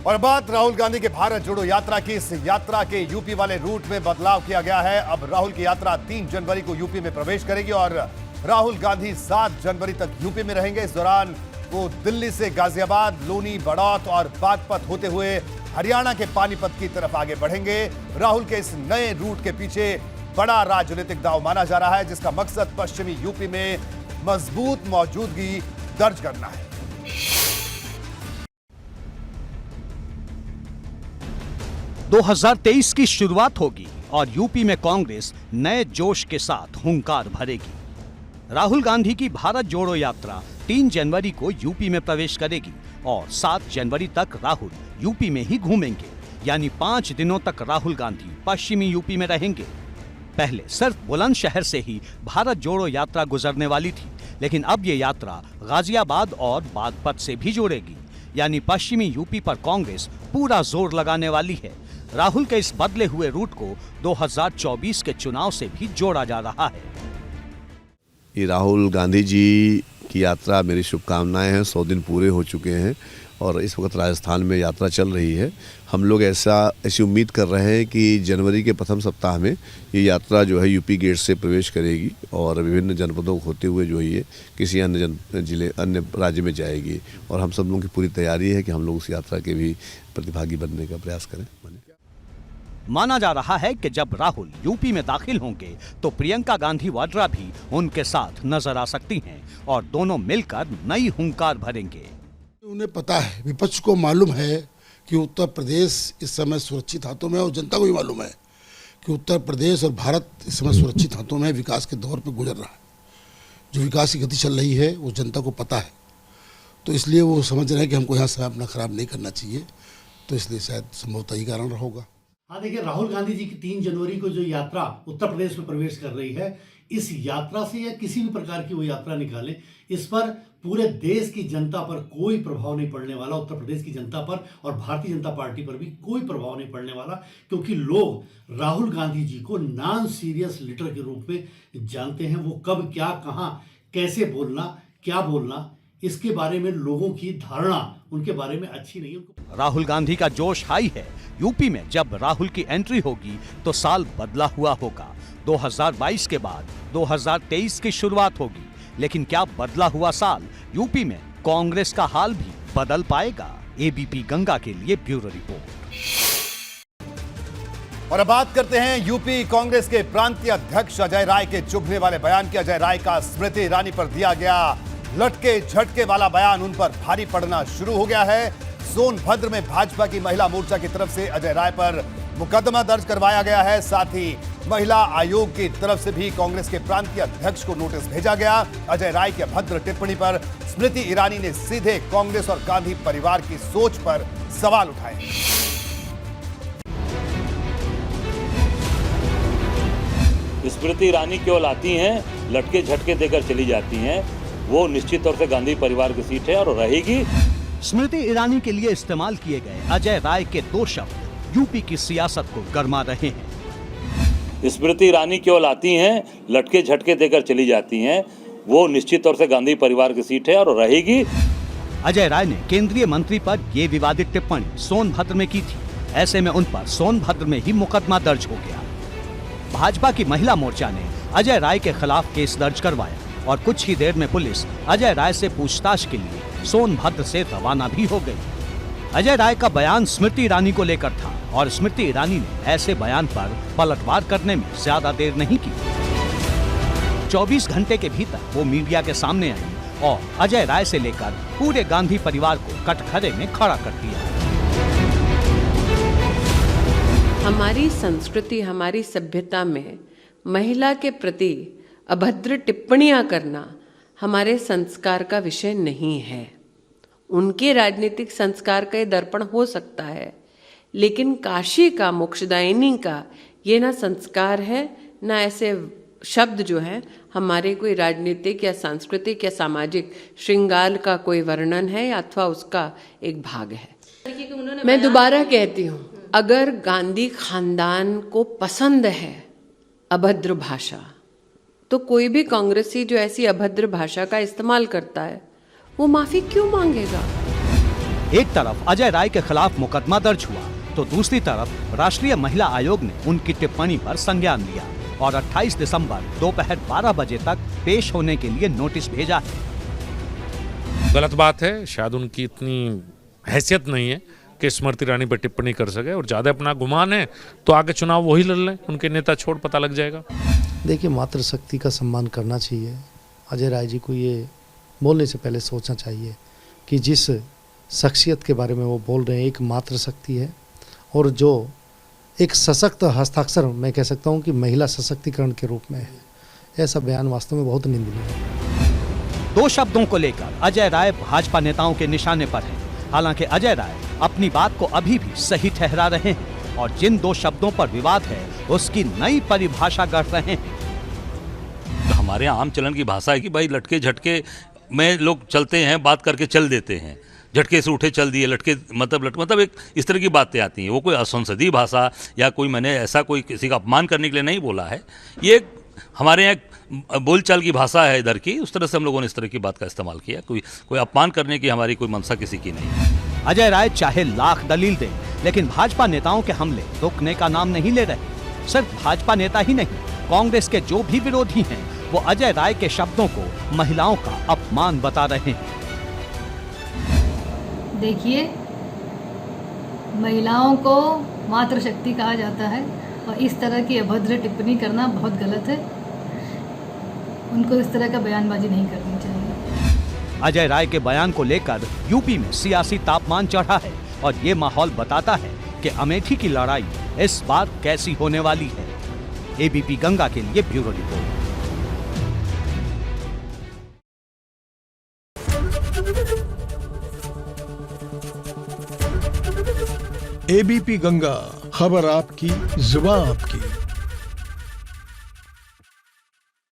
और बात राहुल गांधी के भारत जोड़ो यात्रा की। इस यात्रा के यूपी वाले रूट में बदलाव किया गया है। अब राहुल की यात्रा 3 जनवरी को यूपी में प्रवेश करेगी और राहुल गांधी 7 जनवरी तक यूपी में रहेंगे। इस दौरान वो दिल्ली से गाजियाबाद, लोनी, बड़ौत और बागपत होते हुए हरियाणा के पानीपत की तरफ आगे बढ़ेंगे। राहुल के इस नए रूट के पीछे बड़ा राजनीतिक दांव माना जा रहा है, जिसका मकसद पश्चिमी यूपी में मजबूत मौजूदगी दर्ज करना है। दो 2023 की शुरुआत होगी और यूपी में कांग्रेस नए जोश के साथ हुंकार भरेगी। राहुल गांधी की भारत जोड़ो यात्रा 3 जनवरी को यूपी में प्रवेश करेगी और 7 जनवरी तक राहुल यूपी में ही घूमेंगे, यानी 5 दिनों तक राहुल गांधी पश्चिमी यूपी में रहेंगे। पहले सिर्फ बुलंदशहर से ही भारत जोड़ो यात्रा गुजरने वाली थी, लेकिन अब ये यात्रा गाजियाबाद और बागपत से भी जुड़ेगी, यानी पश्चिमी यूपी पर कांग्रेस पूरा जोर लगाने वाली है। राहुल के इस बदले हुए रूट को 2024 के चुनाव से भी जोड़ा जा रहा है। ये राहुल गांधी जी की यात्रा, मेरी शुभकामनाएं हैं। 100 दिन पूरे हो चुके हैं और इस वक्त राजस्थान में यात्रा चल रही है। हम लोग ऐसी उम्मीद कर रहे हैं कि जनवरी के प्रथम सप्ताह में ये यात्रा जो है यूपी गेट से प्रवेश करेगी और विभिन्न जनपदों को होते हुए जो है ये किसी अन्य राज्य में जाएगी। और हम सब लोगों की पूरी तैयारी है कि हम लोग उस यात्रा के भी प्रतिभागी बनने का प्रयास करें। माना जा रहा है कि जब राहुल यूपी में दाखिल होंगे तो प्रियंका गांधी वाड्रा भी उनके साथ नजर आ सकती हैं और दोनों मिलकर नई हुंकार भरेंगे। उन्हें पता है, विपक्ष को मालूम है कि उत्तर प्रदेश इस समय सुरक्षित हाथों में है और जनता को भी मालूम है कि उत्तर प्रदेश और भारत इस समय सुरक्षित हाथों में विकास के दौर पर गुजर रहा है। जो विकास की गति चल रही है वो जनता को पता है, तो इसलिए वो समझ रहे हैं कि हमको यहाँ समय अपना खराब नहीं करना चाहिए, तो इसलिए शायद संभवतः ही कारण होगा। हाँ, देखिए, राहुल गांधी जी की 3 जनवरी को जो यात्रा उत्तर प्रदेश में प्रवेश कर रही है, इस यात्रा से या किसी भी प्रकार की वो यात्रा निकाले, इस पर पूरे देश की जनता पर कोई प्रभाव नहीं पड़ने वाला। उत्तर प्रदेश की जनता पर और भारतीय जनता पार्टी पर भी कोई प्रभाव नहीं पड़ने वाला, क्योंकि लोग राहुल गांधी जी को नॉन सीरियस लीडर के रूप में जानते हैं। वो कब, क्या, कहाँ, कैसे बोलना, क्या बोलना, इसके बारे में लोगों की धारणा उनके बारे में अच्छी नहीं है। राहुल गांधी का जोश हाई है। यूपी में जब राहुल की एंट्री होगी तो साल बदला हुआ होगा। 2022 के बाद 2023 की शुरुआत होगी, लेकिन क्या बदला हुआ साल यूपी में कांग्रेस का हाल भी बदल पाएगा? एबीपी गंगा के लिए ब्यूरो रिपोर्ट। और अब बात करते हैं यूपी कांग्रेस के प्रांतीय अध्यक्ष अजय राय के चुभने वाले बयान की। अजय राय का स्मृति ईरानी पर दिया गया लटके झटके वाला बयान उन पर भारी पड़ना शुरू हो गया है। सोनभद्र में भाजपा की महिला मोर्चा की तरफ से अजय राय पर मुकदमा दर्ज करवाया गया है। साथ ही महिला आयोग की तरफ से भी कांग्रेस के प्रांतीय अध्यक्ष को नोटिस भेजा गया। अजय राय की अभद्र टिप्पणी पर स्मृति ईरानी ने सीधे कांग्रेस और गांधी परिवार की सोच पर सवाल उठाए। स्मृति ईरानी केवल आती हैं, लटके झटके देकर चली जाती हैं। वो निश्चित तौर से गांधी परिवार की सीट है और रहेगी। स्मृति ईरानी के लिए इस्तेमाल किए गए अजय राय के 2 शब्द यूपी की सियासत को गरमा रहे हैं। स्मृति ईरानी केवल आती हैं, लटके झटके देकर चली जाती हैं। वो निश्चित तौर से गांधी परिवार की सीट है और रहेगी। अजय राय ने केंद्रीय मंत्री पर ये विवादित टिप्पणी सोनभद्र में की थी। ऐसे में उन पर सोनभद्र में ही मुकदमा दर्ज हो गया। भाजपा की महिला मोर्चा ने अजय राय के खिलाफ केस दर्ज करवाया और कुछ ही देर में पुलिस अजय राय से पूछताछ के लिए सोनभद्र से रवाना भी हो गई। अजय राय का बयान स्मृति ईरानी को लेकर था और स्मृति ईरानी ने ऐसे बयान पर पलटवार करने में ज्यादा देर नहीं की। 24 घंटे के भीतर वो मीडिया के सामने आई और अजय राय से लेकर पूरे गांधी परिवार को कटघरे में खड़ा कर दिया। हमारी संस्कृति, हमारी सभ्यता में महिला के प्रति अभद्र टिप्पणियां करना हमारे संस्कार का विषय नहीं है। उनके राजनीतिक संस्कार का ये दर्पण हो सकता है, लेकिन काशी का, मोक्षदायिनी का ये ना संस्कार है, ना ऐसे शब्द जो हैं हमारे कोई राजनीतिक या सांस्कृतिक या सामाजिक श्रृंगार का कोई वर्णन है या अथवा उसका एक भाग है। मैं दोबारा कहती हूँ, अगर गांधी खानदान को पसंद है अभद्र भाषा, तो कोई भी कांग्रेसी जो ऐसी अभद्र भाषा का इस्तेमाल करता है वो माफी क्यों मांगेगा? एक तरफ अजय राय के खिलाफ मुकदमा दर्ज हुआ तो दूसरी तरफ राष्ट्रीय महिला आयोग ने उनकी टिप्पणी पर संज्ञान लिया और 28 दिसंबर दोपहर 12 बजे तक पेश होने के लिए नोटिस भेजा है। गलत बात है, शायद उनकी इतनी हैसियत नहीं है कि स्मृति ईरानी पर टिप्पणी कर सके, और ज़्यादा अपना गुमान है तो आगे चुनाव वही लड़ लें, उनके नेता छोड़ पता लग जाएगा। देखिए, मातृशक्ति का सम्मान करना चाहिए। अजय राय जी को ये बोलने से पहले सोचना चाहिए कि जिस शख्सियत के बारे में वो बोल रहे हैं एक मातृशक्ति है, और जो एक सशक्त हस्ताक्षर मैं कह सकता हूँ कि महिला सशक्तिकरण के रूप में है। ऐसा बयान वास्तव में बहुत निंदनीय है। दो शब्दों को लेकर अजय राय भाजपा नेताओं के निशाने पर हैं। हालांकि अजय राय अपनी बात को अभी भी सही ठहरा रहे हैं और जिन दो शब्दों पर विवाद है उसकी नई परिभाषा गढ़ रहे हैं। हमारे यहाँ आम चलन की भाषा है कि भाई लटके झटके में लोग चलते हैं, बात करके चल देते हैं, झटके से उठे चल दिए, लटके मतलब एक इस तरह की बातें आती हैं। वो कोई असंसदीय भाषा या कोई मैंने ऐसा कोई किसी का अपमान करने के लिए नहीं बोला है। ये हमारे यहाँ बोलचाल की भाषा है इधर की, उस तरह से हम लोगों ने इस तरह की बात का इस्तेमाल किया। कोई अपमान करने की हमारी कोई मंशा किसी की नहीं। अजय राय चाहे लाख दलील दें, लेकिन भाजपा नेताओं के हमले रुकने का नाम नहीं ले रहे। सिर्फ भाजपा नेता ही नहीं, कांग्रेस के जो भी विरोधी हैं वो अजय राय के शब्दों को महिलाओं का अपमान बता रहे हैं। देखिए, महिलाओं को मातृशक्ति कहा जाता है और इस तरह की अभद्र टिप्पणी करना बहुत गलत है। उनको इस तरह का बयानबाजी नहीं करनी चाहिए। अजय राय के बयान को लेकर यूपी में सियासी तापमान चढ़ा है और ये माहौल बताता है कि अमेठी की लड़ाई इस बार कैसी होने वाली है। एबीपी गंगा के लिए ब्यूरो रिपोर्ट। एबीपी गंगा, खबर आपकी, जुबान आपकी।